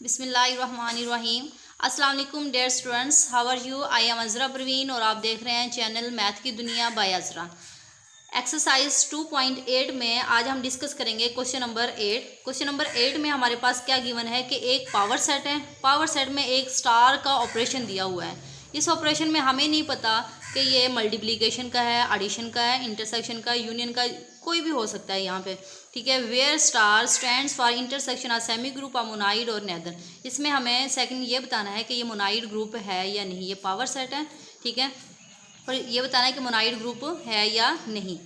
बिस्मिल्लाहिर्रहमानिर्रहीम। अस्सलाम वालेकुम dear students, how are you? I am Azra Parveen और आप देख रहे हैं चैनल मैथ की दुनिया बाय अज़रा। एक्सरसाइज 2.8 में आज हम डिस्कस करेंगे क्वेश्चन नंबर 8। क्वेश्चन नंबर 8 में हमारे पास क्या गिवन है कि एक पावर सेट है, पावर सेट में एक स्टार का ऑपरेशन दिया हुआ है। इस ऑपरेशन में हमें नहीं पता कि ये मल्टीप्लिकेशन का है, एडिशन का है, इंटरसेक्शन का, यूनियन का, कोई भी हो सकता है यहाँ पे, ठीक है। Where star stands for intersection are semi group of monoid और नेदर। इसमें हमें सेकंड ये बताना है कि ये मोनाइड ग्रुप है या नहीं। ये पावर सेट है, ठीक है, और ये बताना है कि मोनाइड ग्रुप है या नहीं,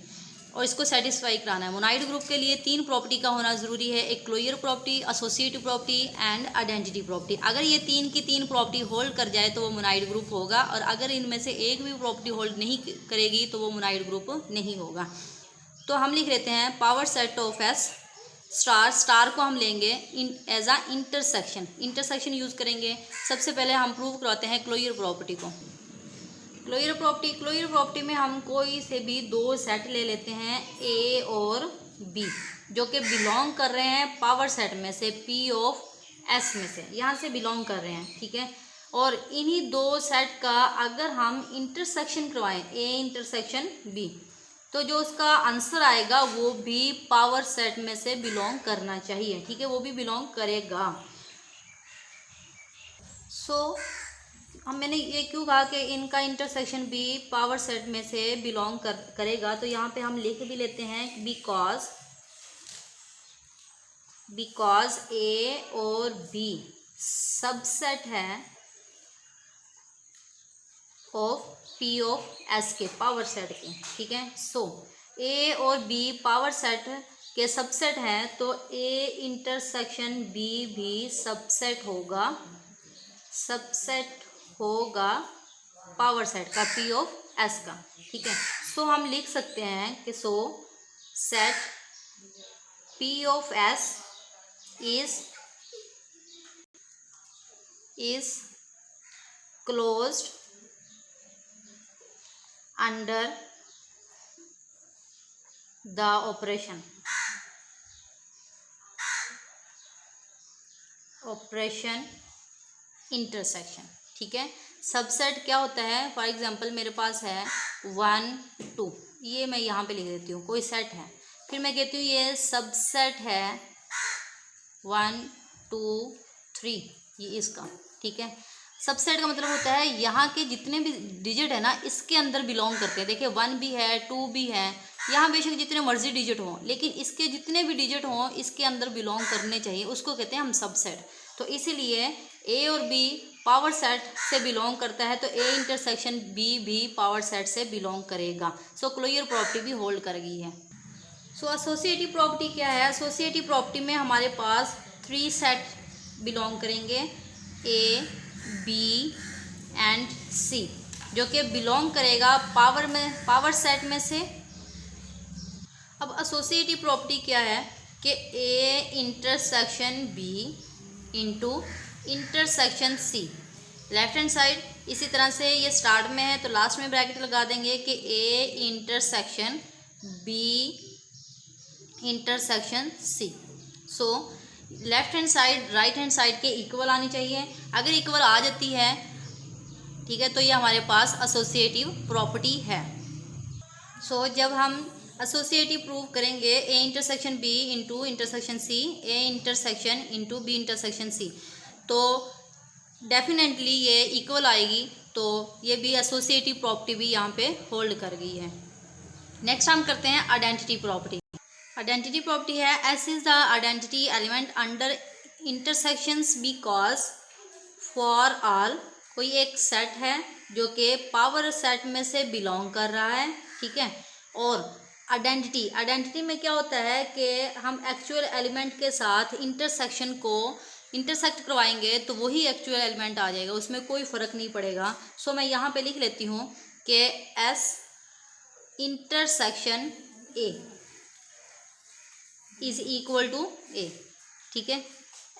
और इसको सेटिस्फाई कराना है। मोनाइड ग्रुप के लिए 3 प्रॉपर्टी का होना ज़रूरी है, एक closure property, associative property and identity property. अगर ये 3 की 3 प्रॉपर्टी होल्ड कर जाए तो वो मोनाइड ग्रुप होगा, और अगर इनमें से एक भी प्रॉपर्टी होल्ड नहीं करेगी तो वो मोनाइड ग्रुप नहीं होगा। तो हम लिख लेते हैं power set of S star. Star को हम लेंगे एज आ इंटरसेक्शन, इंटरसेक्शन यूज़ करेंगे। सबसे पहले हम प्रूव करवाते हैं क्लोजर प्रॉपर्टी को। क्लोजर प्रॉपर्टी में हम कोई से भी 2 सेट ले लेते हैं, ए और बी, जो कि बिलोंग कर रहे हैं पावर सेट में से, पी ऑफ एस में से, यहाँ से बिलोंग कर रहे हैं, ठीक है। और इन्हीं 2 सेट का अगर हम इंटरसेक्शन करवाएं, ए इंटरसेक्शन बी, तो जो उसका आंसर आएगा वो भी पावर सेट में से बिलोंग करना चाहिए, ठीक है, वो भी बिलोंग करेगा। मैंने ये क्यों कहा कि इनका इंटरसेक्शन भी पावर सेट में से बिलोंग करेगा, तो यहाँ पे हम लिख भी लेते हैं बिकॉज ए और बी सबसेट है ऑफ पी ऑफ एस के, पावर सेट के, ठीक है। ए और बी पावर सेट के सबसेट हैं, तो ए इंटरसेक्शन बी भी सबसेट होगा पावर सेट का, पी ऑफ एस का, ठीक है। हम लिख सकते हैं कि set P of S is closed under the operation intersection, ठीक है। सबसेट क्या होता है? फॉर एग्जांपल मेरे पास है 1 2, ये मैं यहाँ पे लिख देती हूँ, कोई सेट है, फिर मैं कहती हूँ ये सबसेट है 1 2 3, ये इसका, ठीक है। सबसेट का मतलब होता है यहाँ के जितने भी डिजिट है ना, इसके अंदर बिलोंग करते हैं। देखिए 1 भी है, 2 भी है, यहाँ बेशक जितने मर्जी डिजिट हों, लेकिन इसके जितने भी डिजिट हों इसके अंदर बिलोंग करने चाहिए, उसको कहते हैं हम सबसेट। तो इसीलिए ए और बी पावर सेट से बिलोंग करता है, तो ए इंटरसेक्शन बी भी पावर सेट से बिलोंग करेगा। क्लोजर प्रॉपर्टी भी होल्ड कर गई है। एसोसिएटिव प्रॉपर्टी क्या है? एसोसिएटिव प्रॉपर्टी में हमारे पास 3 सेट बिलोंग करेंगे, ए बी एंड सी, जो कि बिलोंग करेगा पावर सेट में से। अब एसोसिएटिव प्रॉपर्टी क्या है कि A intersection B into intersection C, left hand side इसी तरह से, ये स्टार्ट में है तो लास्ट में ब्रैकेट लगा देंगे कि A intersection B intersection C. Left hand side right hand side के इक्वल आनी चाहिए। अगर इक्वल आ जाती है, ठीक है, तो ये हमारे पास एसोसिएटिव प्रॉपर्टी है। जब हम एसोसिएटिव प्रूव करेंगे A intersection B into intersection C, A intersection into B intersection C, तो डेफिनेटली ये इक्वल आएगी, तो ये भी एसोसिएटिव प्रॉपर्टी भी यहाँ पे होल्ड कर गई है। नेक्स्ट हम करते हैं आइडेंटिटी प्रॉपर्टी। आइडेंटिटी प्रॉपर्टी है S is the identity element under intersections because for all, कोई एक सेट है जो कि पावर सेट में से बिलोंग कर रहा है, ठीक है। और आइडेंटिटी में क्या होता है कि हम एक्चुअल एलिमेंट के साथ इंटरसेक्शन को इंटरसेक्ट करवाएंगे तो वही एक्चुअल एलिमेंट आ जाएगा, उसमें कोई फ़र्क नहीं पड़ेगा। मैं यहाँ पे लिख लेती हूँ कि S intersection A is equal to A, ठीक है।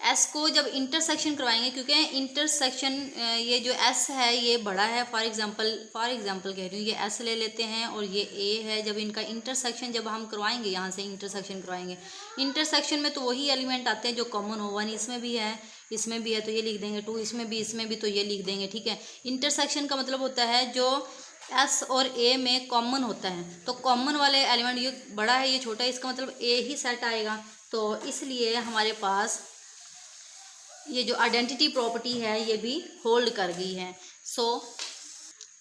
एस को जब इंटरसेक्शन करवाएंगे, क्योंकि इंटरसेक्शन ये जो एस है ये बड़ा है, फॉर एग्जांपल कह रही हूँ, ये एस ले लेते हैं और ये ए है। जब इनका इंटरसेक्शन जब हम करवाएंगे, यहाँ से इंटरसेक्शन करवाएंगे, इंटरसेक्शन में तो वही एलिमेंट आते हैं जो कॉमन हो, 1 इसमें भी है, इसमें भी है तो ये लिख देंगे 2, इसमें भी तो ये लिख देंगे, ठीक है। इंटरसेक्शन का मतलब होता है जो एस और ए में कॉमन होता है, तो कॉमन वाले एलिमेंट, ये बड़ा है ये छोटा है, इसका मतलब ए ही सेट आएगा, तो इसलिए हमारे पास ये जो आइडेंटिटी प्रॉपर्टी है ये भी होल्ड कर गई है। सो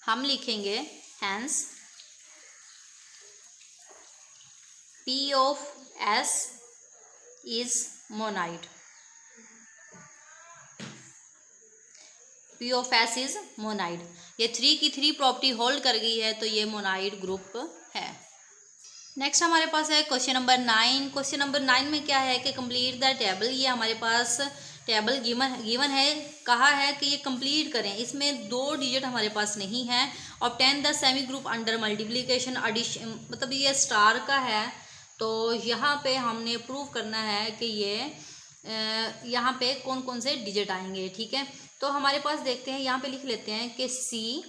हम लिखेंगे hence P of S is monoid. P of S is monoid. ये 3 की 3 प्रॉपर्टी होल्ड कर गई है तो ये मोनाइड ग्रुप है। नेक्स्ट हमारे पास है क्वेश्चन नंबर 9। क्वेश्चन नंबर 9 में क्या है कि कंप्लीट द टेबल। ये हमारे पास टेबल गिवन है, कहा है कि ये कंप्लीट करें। इसमें 2 डिजिट हमारे पास नहीं है। Obtain the semi group under multiplication addition, मतलब ये स्टार का है, तो यहाँ पे हमने प्रूव करना है कि ये यहाँ पे कौन कौन से डिजिट आएंगे, ठीक है। तो हमारे पास देखते हैं, यहाँ पे लिख लेते हैं कि सी,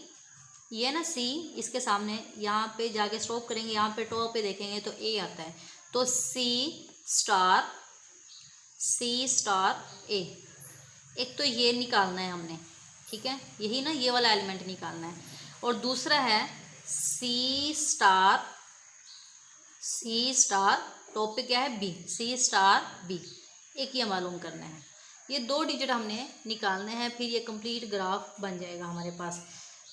ये ना सी, इसके सामने यहाँ पे जाके स्टॉप करेंगे, यहाँ पे टॉप पे देखेंगे तो ए आता है, तो सी स्टार ए, एक तो ये निकालना है हमने, ठीक है, यही ना, ये वाला एलिमेंट निकालना है। और दूसरा है सी स्टार टॉप पे क्या है बी, सी स्टार बी, एक ये मालूम करना है। ये 2 डिजिट हमने निकालने हैं, फिर ये कंप्लीट ग्राफ बन जाएगा हमारे पास।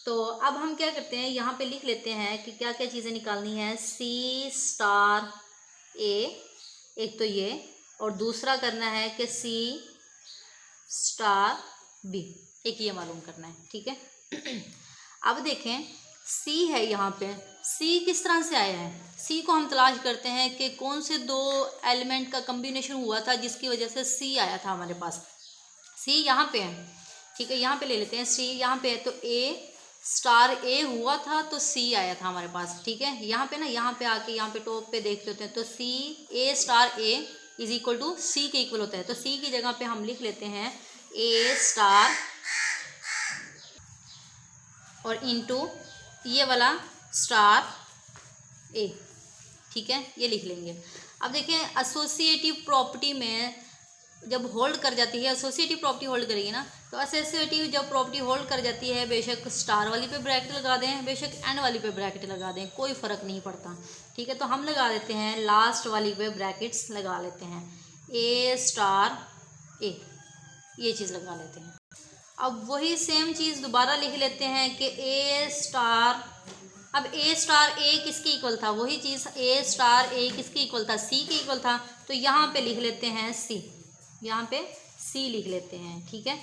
तो अब हम क्या करते हैं, यहाँ पे लिख लेते हैं कि क्या क्या चीज़ें निकालनी है। सी स्टार ए, एक तो ये, और दूसरा करना है कि सी स्टार बी, एक ये मालूम करना है, ठीक है। अब देखें सी है यहाँ पे, सी किस तरह से आया है। सी को हम तलाश करते हैं कि कौन से 2 एलिमेंट का कम्बिनेशन हुआ था जिसकी वजह से सी आया था हमारे पास। सी यहाँ पे है, ठीक है, यहाँ पे ले लेते हैं सी, यहाँ पे है तो ए स्टार ए हुआ था तो सी आया था हमारे पास, ठीक है। यहाँ पे ना, यहाँ पे आके यहाँ पे टॉप पे देख लेते हैं तो C A star A is equal to C के इक्वल होता है, तो सी की जगह पे हम लिख लेते हैं ए स्टार और इनटू ये वाला स्टार ए, ठीक है, ये लिख लेंगे। अब देखें एसोसिएटिव प्रॉपर्टी में जब होल्ड कर जाती है, एसोसिएटिव प्रॉपर्टी होल्ड करेगी ना, तो एसोसिएटिव जब प्रॉपर्टी होल्ड कर जाती है, बेशक स्टार वाली पे ब्रैकेट लगा दें, बेशक एंड वाली पे ब्रैकेट लगा दें, कोई फ़र्क नहीं पड़ता, ठीक है। तो हम लगा देते हैं लास्ट वाली पे ब्रैकेट्स लगा लेते हैं, ए स्टार ए, ये चीज़ लगा लेते हैं। अब वही सेम चीज़ दोबारा लिख लेते हैं कि ए स्टार, अब ए स्टार ए किसके इक्वल था, वही चीज़ ए स्टार ए किसके इक्वल था, सी के इक्वल था, तो यहाँ पे लिख लेते हैं सी, यहाँ पे सी लिख लेते हैं, ठीक है।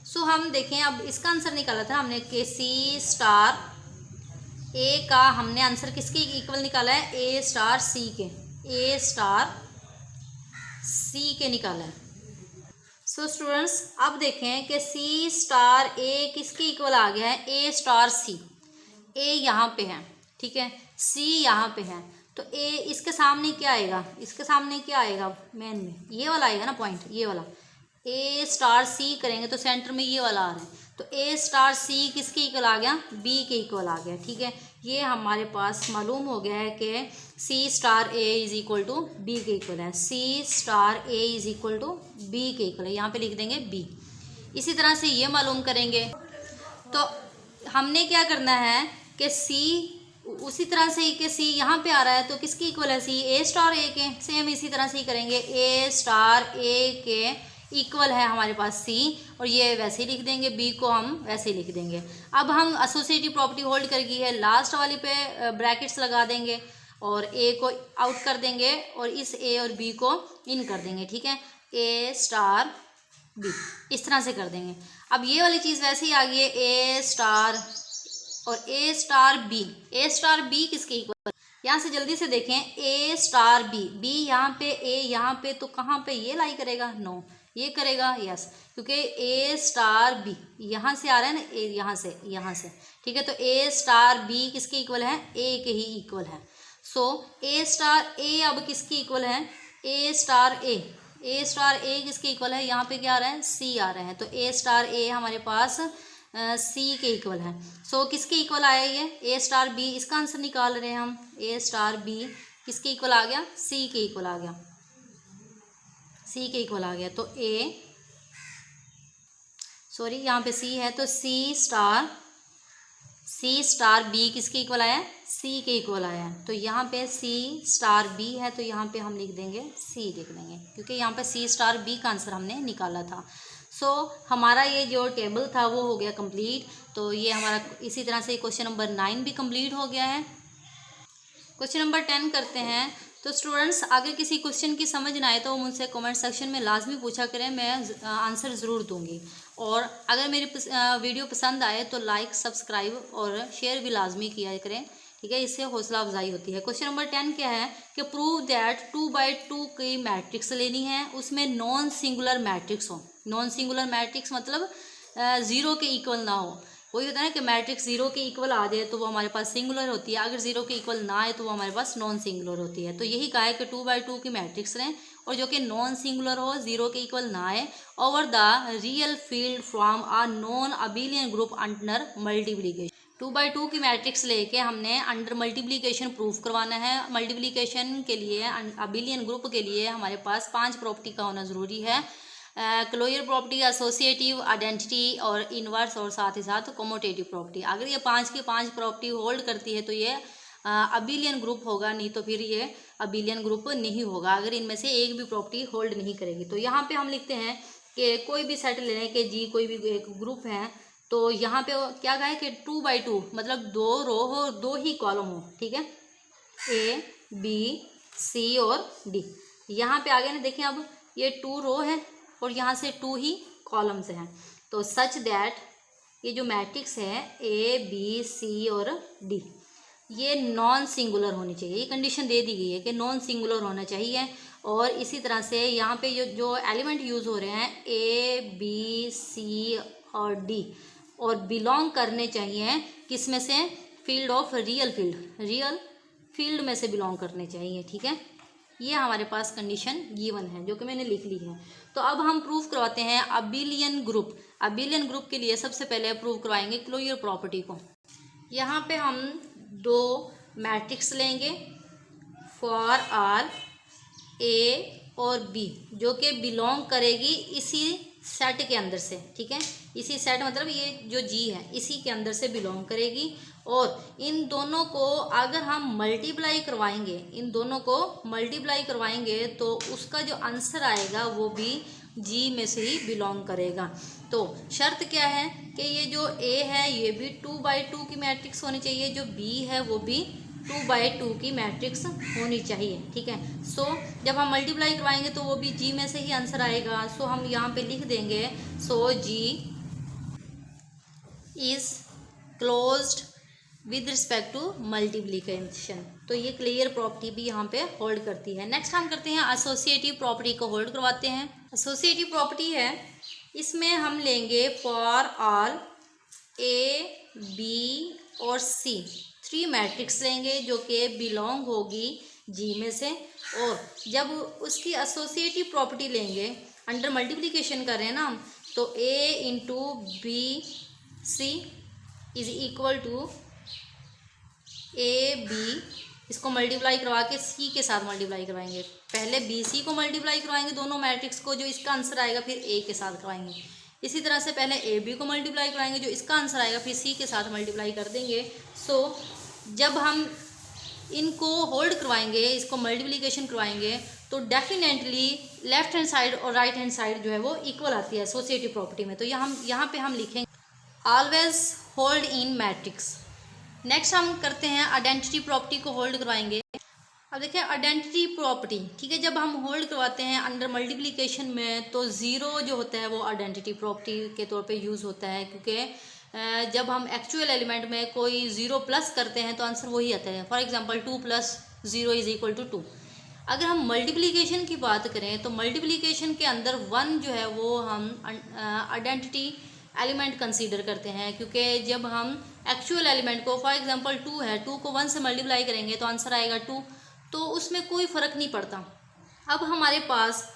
सो हम देखें, अब इसका आंसर निकाला था हमने कि सी स्टार ए का हमने आंसर किसके इक्वल निकाला है, ए स्टार सी के, ए स्टार सी के निकाला है। सो स्टूडेंट्स अब देखें कि सी स्टार ए किसके इक्वल आ गया है, ए स्टार सी। ए यहाँ पे है, ठीक है, सी यहाँ पे है, तो ए इसके सामने क्या आएगा, इसके सामने क्या आएगा, मेन में ये वाला आएगा ना पॉइंट, ये वाला ए स्टार सी करेंगे तो सेंटर में ये वाला आ रहा है, तो ए स्टार सी किसके इक्वल आ गया, बी के इक्वल आ गया, ठीक है। ये हमारे पास मालूम हो गया है कि C star A is equal to B के इक्वल है, C star A is equal to B के इक्वल है, यहाँ पे लिख देंगे बी। इसी तरह से ये मालूम करेंगे, तो हमने क्या करना है कि सी उसी तरह से ही कि सी यहाँ पे आ रहा है तो किसकी इक्वल है, सी ए स्टार ए के, सेम इसी तरह से ही करेंगे, ए स्टार ए के इक्वल है हमारे पास सी, और ये वैसे ही लिख देंगे, बी को हम वैसे ही लिख देंगे। अब हम एसोसिएटिव प्रॉपर्टी होल्ड कर गई है, लास्ट वाली पे ब्रैकेट्स लगा देंगे और ए को आउट कर देंगे और इस ए और बी को इन कर देंगे, ठीक है, ए स्टार बी, इस तरह से कर देंगे। अब ये वाली चीज़ वैसे ही आ गई है, ए स्टार और ए स्टार बी किसके इक्वल, यहाँ से जल्दी से देखें, ए स्टार बी, बी यहाँ पे, ए यहाँ पे, तो कहाँ पे ये लाई करेगा, नो ये करेगा, यस, क्योंकि ए स्टार बी यहाँ से आ रहा है ना, ए यहाँ से, ठीक है, तो ए स्टार बी किसके इक्वल है, ए के ही इक्वल है। सो ए स्टार ए अब किसकी इक्वल है, ए स्टार ए किसके इक्वल है, यहाँ पे क्या आ रहा है, सी आ रहा है, तो ए स्टार ए हमारे पास सी के इक्वल है। सो किसके इक्वल आया ये, ए स्टार बी, इसका आंसर निकाल रहे हैं हम, ए स्टार बी किसके इक्वल आ गया, सी के इक्वल आ गया, सी के इक्वल आ गया, तो ए सॉरी यहाँ पे सी है तो सी स्टार बी किसके इक्वल आया, सी के इक्वल आया। तो यहाँ पे सी स्टार बी है तो यहाँ पे हम लिख देंगे सी लिख देंगे, क्योंकि यहाँ पे सी स्टार बी का आंसर हमने निकाला था। सो हमारा ये जो टेबल था वो हो गया कंप्लीट। तो ये हमारा इसी तरह से क्वेश्चन नंबर 9 भी कंप्लीट हो गया है। क्वेश्चन नंबर 10 करते हैं। तो स्टूडेंट्स अगर किसी क्वेश्चन की समझ ना आए तो मुझसे कमेंट सेक्शन में लाजमी पूछा करें, मैं आंसर ज़रूर दूंगी। और अगर मेरी वीडियो पसंद आए तो लाइक सब्सक्राइब और शेयर भी लाजमी किया करें, ठीक है, इससे हौसला अफजाई होती है। क्वेश्चन नंबर 10 क्या है कि प्रूव दैट 2/2 की मैट्रिक्स लेनी है, उसमें नॉन सिंगुलर मैट्रिक्स हो। नॉन सिंगुलर मैट्रिक्स मतलब 0 के इक्वल ना हो। वही होता है ना कि मैट्रिक्स 0 के इक्वल आ जाए तो वो हमारे पास सिंगुलर होती है, अगर 0 के इक्वल ना आए तो वो हमारे पास नॉन सिंगुलर होती है। तो यही कहा है कि 2/2 की मैट्रिक्स लें और जो कि नॉन सिंगुलर हो, 0 के इक्वल ना आए, over the real field from a non abelian group under multiplication. 2/2 की मैट्रिक्स लेके हमने अंडर मल्टीप्लिकेशन प्रूफ करवाना है। मल्टीप्लिकेशन के लिए अबिलियन ग्रुप के लिए हमारे पास 5 प्रॉपर्टी का होना ज़रूरी है। क्लोजर प्रॉपर्टी, एसोसिएटिव, आइडेंटिटी और इनवर्स, और साथ ही साथ कमोटेटिव प्रॉपर्टी। अगर ये 5 की 5 प्रॉपर्टी होल्ड करती है तो ये अबिलियन ग्रुप होगा, नहीं तो फिर ये अबिलियन ग्रुप नहीं होगा अगर इनमें से एक भी प्रॉपर्टी होल्ड नहीं करेगी। तो यहाँ पे हम लिखते हैं कि कोई भी सेट लेने के जी कोई भी एक ग्रुप है, तो यहाँ पे क्या कहा है कि 2/2 मतलब 2 रो हो, 2 ही कॉलम हो, ठीक है, ए बी सी और डी। यहाँ पे आगे ना देखिए, अब ये 2 रो है और यहाँ से 2 ही कॉलम्स हैं। तो सच दैट ये जो मैट्रिक्स है ए बी सी और डी ये नॉन सिंगुलर होनी चाहिए। ये कंडीशन दे दी गई है कि नॉन सिंगुलर होना चाहिए। और इसी तरह से यहाँ पे जो एलिमेंट यूज़ हो रहे हैं ए बी सी और डी, और बिलोंग करने चाहिए किस में से, फील्ड ऑफ रियल फील्ड में से बिलोंग करने चाहिए, ठीक है। ये हमारे पास कंडीशन गिवन है जो कि मैंने लिख ली है। तो अब हम प्रूव करवाते हैं अबिलियन ग्रुप। अबिलियन ग्रुप के लिए सबसे पहले प्रूव करवाएंगे क्लोजर प्रॉपर्टी को। यहाँ पे हम 2 मैट्रिक्स लेंगे फॉर आर ए और बी, जो कि बिलोंग करेगी इसी सेट के अंदर से, ठीक है। इसी सेट मतलब ये जो जी है इसी के अंदर से बिलोंग करेगी। और इन दोनों को अगर हम मल्टीप्लाई करवाएंगे, इन दोनों को मल्टीप्लाई करवाएंगे तो उसका जो आंसर आएगा वो भी जी में से ही बिलोंग करेगा। तो शर्त क्या है कि ये जो ए है ये भी 2/2 की मैट्रिक्स होनी चाहिए, जो बी है वो भी 2/2 की मैट्रिक्स होनी चाहिए, ठीक है। सो जब हम मल्टीप्लाई करवाएंगे तो वो भी जी में से ही आंसर आएगा। सो हम यहाँ पे लिख देंगे so G is closed with respect to multiplication. तो ये क्लियर प्रॉपर्टी भी यहाँ पे होल्ड करती है। नेक्स्ट हम करते हैं एसोसिएटिव प्रॉपर्टी को होल्ड करवाते हैं। एसोसिएटिव प्रॉपर्टी है, इसमें हम लेंगे फॉर ऑल ए बी और सी 3 मैट्रिक्स लेंगे जो कि बिलोंग होगी जी में से। और जब उसकी एसोसिएटिव प्रॉपर्टी लेंगे, अंडर मल्टीप्लिकेशन कर रहे हैं ना हम, तो A into B C is equal to A B, इसको मल्टीप्लाई करवा के सी के साथ मल्टीप्लाई करवाएंगे। पहले बी सी को मल्टीप्लाई करवाएंगे दोनों मैट्रिक्स को, जो इसका आंसर आएगा फिर ए के साथ करवाएंगे। इसी तरह से पहले ए बी को मल्टीप्लाई करवाएंगे, जो इसका आंसर आएगा फिर सी के साथ मल्टीप्लाई कर देंगे। सो जब हम इनको होल्ड करवाएंगे, इसको मल्टीप्लिकेशन करवाएंगे, तो डेफिनेटली लेफ्ट हैंड साइड और राइट हैंड साइड जो है वो इक्वल आती है एसोसिएटिव प्रॉपर्टी में। तो यहाँ पे हम लिखेंगे always hold in matrix. Next हम करते हैं आइडेंटिटी प्रॉपर्टी को होल्ड करवाएंगे। अब देखिए आइडेंटिटी प्रॉपर्टी, ठीक है, जब हम होल्ड करवाते हैं अंडर मल्टीप्लिकेशन में तो 0 जो होता है वो आइडेंटिटी प्रॉपर्टी के तौर पे यूज़ होता है, क्योंकि जब हम एक्चुअल एलिमेंट में कोई 0 प्लस करते हैं तो आंसर वही आता है। For example 2 + 0 is equal to 2। अगर हम मल्टीप्लिकेशन की बात करें तो मल्टीप्लिकेशन के अंदर 1 जो है वो हम आइडेंटिटी एलिमेंट कंसीडर करते हैं, क्योंकि जब हम एक्चुअल एलिमेंट को, फॉर एग्जांपल 2 है, 2 को 1 से मल्टीप्लाई करेंगे तो आंसर आएगा 2, तो उसमें कोई फ़र्क नहीं पड़ता। अब हमारे पास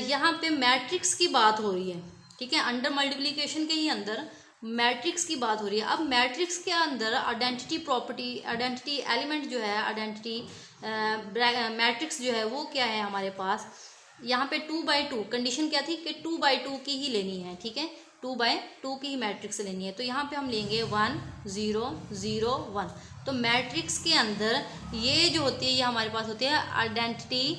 यहाँ पे मैट्रिक्स की बात हो रही है, ठीक है, अंडर मल्टीप्लिकेशन के ही अंदर मैट्रिक्स की बात हो रही है। अब मैट्रिक्स के अंदर आइडेंटिटी प्रॉपर्टी, आइडेंटिटी एलिमेंट जो है, आइडेंटिटी मैट्रिक्स जो है वो क्या है हमारे पास, यहाँ पे 2/2 कंडीशन क्या थी कि 2/2 की ही लेनी है, ठीक है, 2/2 की ही मैट्रिक्स लेनी है। तो यहाँ पे हम लेंगे 1 0 0 1। तो मैट्रिक्स के अंदर ये जो होती है ये हमारे पास होती है आइडेंटिटी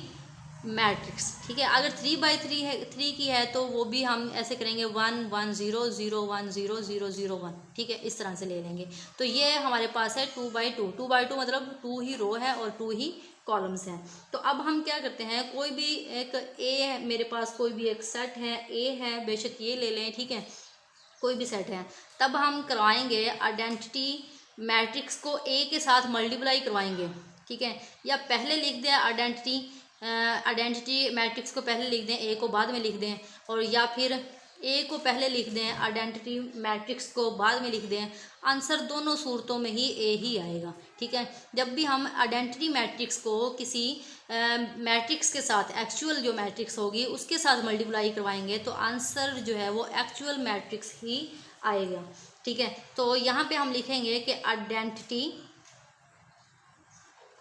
मैट्रिक्स, ठीक है। अगर 3/3 है, 3 की है तो वो भी हम ऐसे करेंगे 1 1 0 0 1 0 0 0 1, ठीक है, इस तरह से ले लेंगे। तो ये हमारे पास है 2/2। 2/2 मतलब 2 ही रो है और 2 ही कॉलम्स हैं। तो अब हम क्या करते हैं, कोई भी एक ए है मेरे पास, कोई भी एक सेट है ए है, बेशक ये ले लें, ठीक है, कोई भी सेट है, तब हम करवाएंगे आइडेंटिटी मैट्रिक्स को ए के साथ मल्टीप्लाई करवाएंगे, ठीक है। या पहले लिख दें आइडेंटिटी मैट्रिक्स को पहले लिख दें, ए को बाद में लिख दें, और या फिर ए को पहले लिख दें आइडेंटिटी मैट्रिक्स को बाद में लिख दें। आंसर दोनों सूरतों में ही ए ही आएगा, ठीक है। जब भी हम आइडेंटिटी मैट्रिक्स को किसी मैट्रिक्स के साथ, एक्चुअल जो मैट्रिक्स होगी उसके साथ मल्टीप्लाई करवाएंगे तो आंसर जो है वो एक्चुअल मैट्रिक्स ही आएगा, ठीक है। तो यहाँ पे हम लिखेंगे कि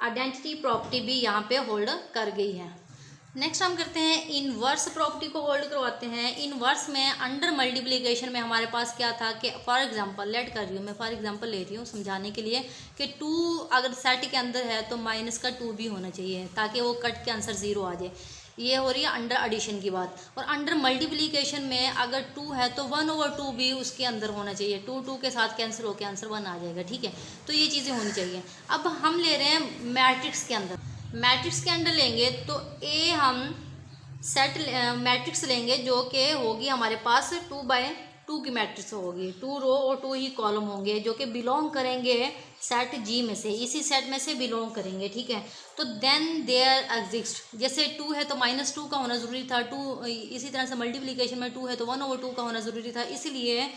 आइडेंटिटी प्रॉपर्टी भी यहाँ पे होल्ड कर गई है। नेक्स्ट हम करते हैं इनवर्स प्रॉपर्टी को होल्ड करवाते हैं। इनवर्स में अंडर मल्टीप्लिकेशन में हमारे पास क्या था कि फॉर एग्जांपल लेट कर रही हूँ मैं, फॉर एग्जांपल ले रही हूँ समझाने के लिए कि 2 अगर सेट के अंदर है तो माइनस का 2 भी होना चाहिए ताकि वो कट के आंसर 0 आ जाए। ये हो रही है अंडर एडिशन की बात। और अंडर मल्टीप्लिकेशन में अगर 2 है तो 1/2 भी उसके अंदर होना चाहिए। 2 के साथ कैंसिल होकर आंसर 1 आ जाएगा, ठीक है। तो ये चीज़ें होनी चाहिए। अब हम ले रहे हैं मैट्रिक्स के अंदर, मैट्रिक्स के अंदर लेंगे तो ए हम सेट मैट्रिक्स लेंगे जो कि होगी हमारे पास 2/2 की मैट्रिक्स होगी, 2 रो और 2 ही कॉलम होंगे जो कि बिलोंग करेंगे सेट जी में से, इसी सेट में से बिलोंग करेंगे, ठीक है। तो देन देयर एग्जिस्ट, जैसे 2 है तो -2 का होना ज़रूरी था, 2 इसी तरह से मल्टीप्लिकेशन में 2 है तो 1/2 का होना ज़रूरी था, इसलिए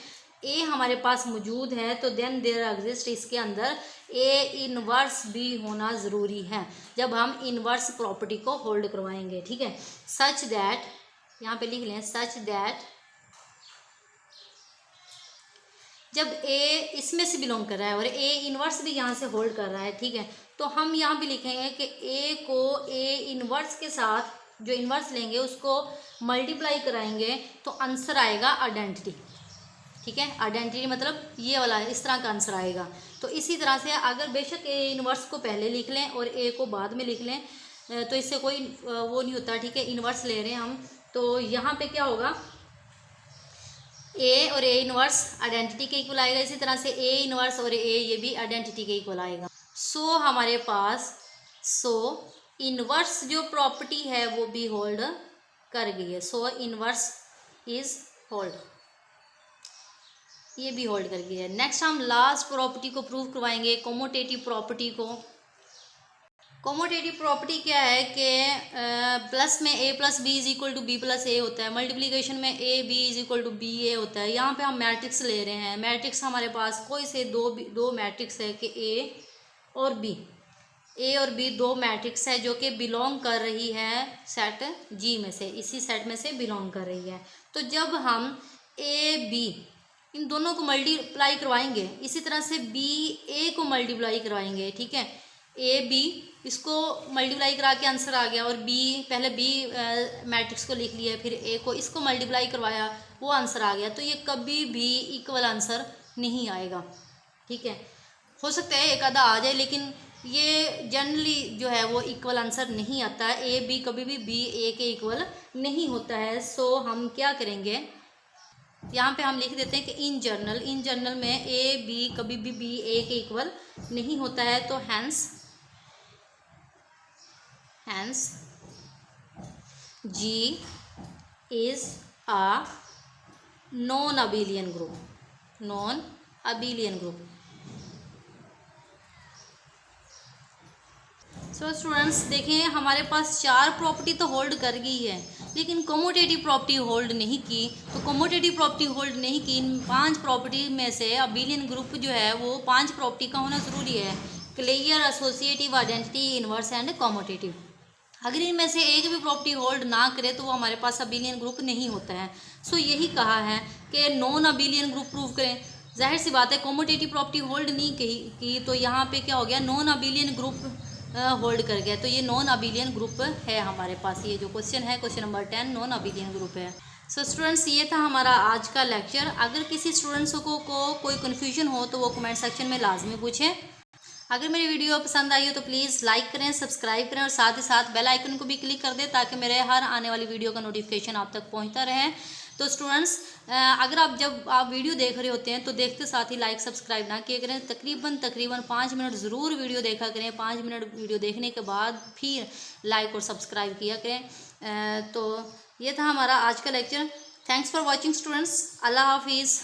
ए हमारे पास मौजूद है तो देन देयर एग्जिस्ट इसके अंदर ए इनवर्स भी होना ज़रूरी है जब हम इनवर्स प्रॉपर्टी को होल्ड करवाएंगे, ठीक है। सच दैट, यहाँ पे लिख लें सच दैट, जब ए इसमें से बिलोंग कर रहा है और ए इनवर्स भी यहाँ से होल्ड कर रहा है, ठीक है, तो हम यहाँ भी लिखेंगे कि ए को ए इनवर्स के साथ जो इनवर्स लेंगे उसको मल्टीप्लाई कराएंगे तो आंसर आएगा आइडेंटिटी, ठीक है। आइडेंटिटी मतलब ये वाला इस तरह का आंसर आएगा। तो इसी तरह से अगर बेशक ए इनवर्स को पहले लिख लें और ए को बाद में लिख लें तो इससे कोई वो नहीं होता, ठीक है। इनवर्स ले रहे हैं हम तो यहाँ पे क्या होगा, ए और ए इनवर्स आइडेंटिटी के इक्वल आएगा, इसी तरह से ए इनवर्स और ए ये भी आइडेंटिटी के इक्वल आएगा। सो हमारे पास इनवर्स जो प्रॉपर्टी है वो भी होल्ड कर गई है। सो इनवर्स इज होल्ड, ये भी होल्ड कर गई है। नेक्स्ट हम लास्ट प्रॉपर्टी को प्रूव करवाएंगे, कोमोटेटिव प्रॉपर्टी को। कोमोटेटिव प्रॉपर्टी क्या है कि प्लस में a + b = b + a होता है, मल्टीप्लिकेशन में a b = b a होता है। यहाँ पे हम मैट्रिक्स ले रहे हैं, मैट्रिक्स हमारे पास कोई से दो मैट्रिक्स है कि a और b दो मैट्रिक्स है जो कि बिलोंग कर रही है सेट जी में से, इसी सेट में से बिलोंग कर रही है। तो जब हम a b इन दोनों को मल्टीप्लाई करवाएंगे, इसी तरह से बी ए को मल्टीप्लाई करवाएंगे, ठीक है। ए बी इसको मल्टीप्लाई करा के आंसर आ गया, और बी पहले बी मैट्रिक्स को लिख लिया, फिर ए को इसको मल्टीप्लाई करवाया, वो आंसर आ गया। तो ये कभी भी इक्वल आंसर नहीं आएगा, ठीक है। हो सकता है एक आधा आ जाए लेकिन ये जनरली जो है वो इक्वल आंसर नहीं आता है। ए बी कभी भी बी ए के इक्वल नहीं होता है। सो हम क्या करेंगे, यहाँ पे हम लिख देते हैं कि इन जनरल में ए बी कभी भी बी ए के इक्वल नहीं होता है। तो hence G is a non abelian group. So students देखें, हमारे पास 4 प्रॉपर्टी तो होल्ड कर गई है लेकिन कोमोटेटिव प्रॉपर्टी होल्ड नहीं की। तो कोमोटेटिव प्रॉपर्टी होल्ड नहीं की, इन 5 प्रॉपर्टी में से अबिलियन ग्रुप जो है वो 5 प्रॉपर्टी का होना ज़रूरी है, clear, associative, identity, inverse and commutative. अगर इनमें से एक भी प्रॉपर्टी होल्ड ना करे तो वो हमारे पास अबिलियन ग्रुप नहीं होता है। सो यही कहा है कि नॉन अबिलियन ग्रुप प्रूव करें। जाहिर सी बात है कोमोटेटिव प्रॉपर्टी होल्ड नहीं की तो यहाँ पे क्या हो गया, नॉन अबिलियन ग्रुप होल्ड कर गया। तो ये नॉन अबिलियन ग्रुप है हमारे पास। ये जो क्वेश्चन है question number 10 non abelian group है। सो स्टूडेंट्स ये था हमारा आज का लेक्चर। अगर किसी स्टूडेंट्स को कोई कन्फ्यूजन हो तो वो कमेंट सेक्शन में लाजमी पूछें। अगर मेरी वीडियो पसंद आई हो तो प्लीज़ लाइक करें, सब्सक्राइब करें और साथ ही साथ बेल आइकन को भी क्लिक कर दें ताकि मेरे हर आने वाली वीडियो का नोटिफिकेशन आप तक पहुंचता रहे। तो स्टूडेंट्स अगर जब आप वीडियो देख रहे होते हैं तो देखते साथ ही लाइक सब्सक्राइब ना किया करें। तकरीबन 5 मिनट ज़रूर वीडियो देखा करें। 5 मिनट वीडियो देखने के बाद फिर लाइक और सब्सक्राइब किया करें। तो ये था हमारा आज का lecture. Thanks for watching students. अल्लाह हाफिज़।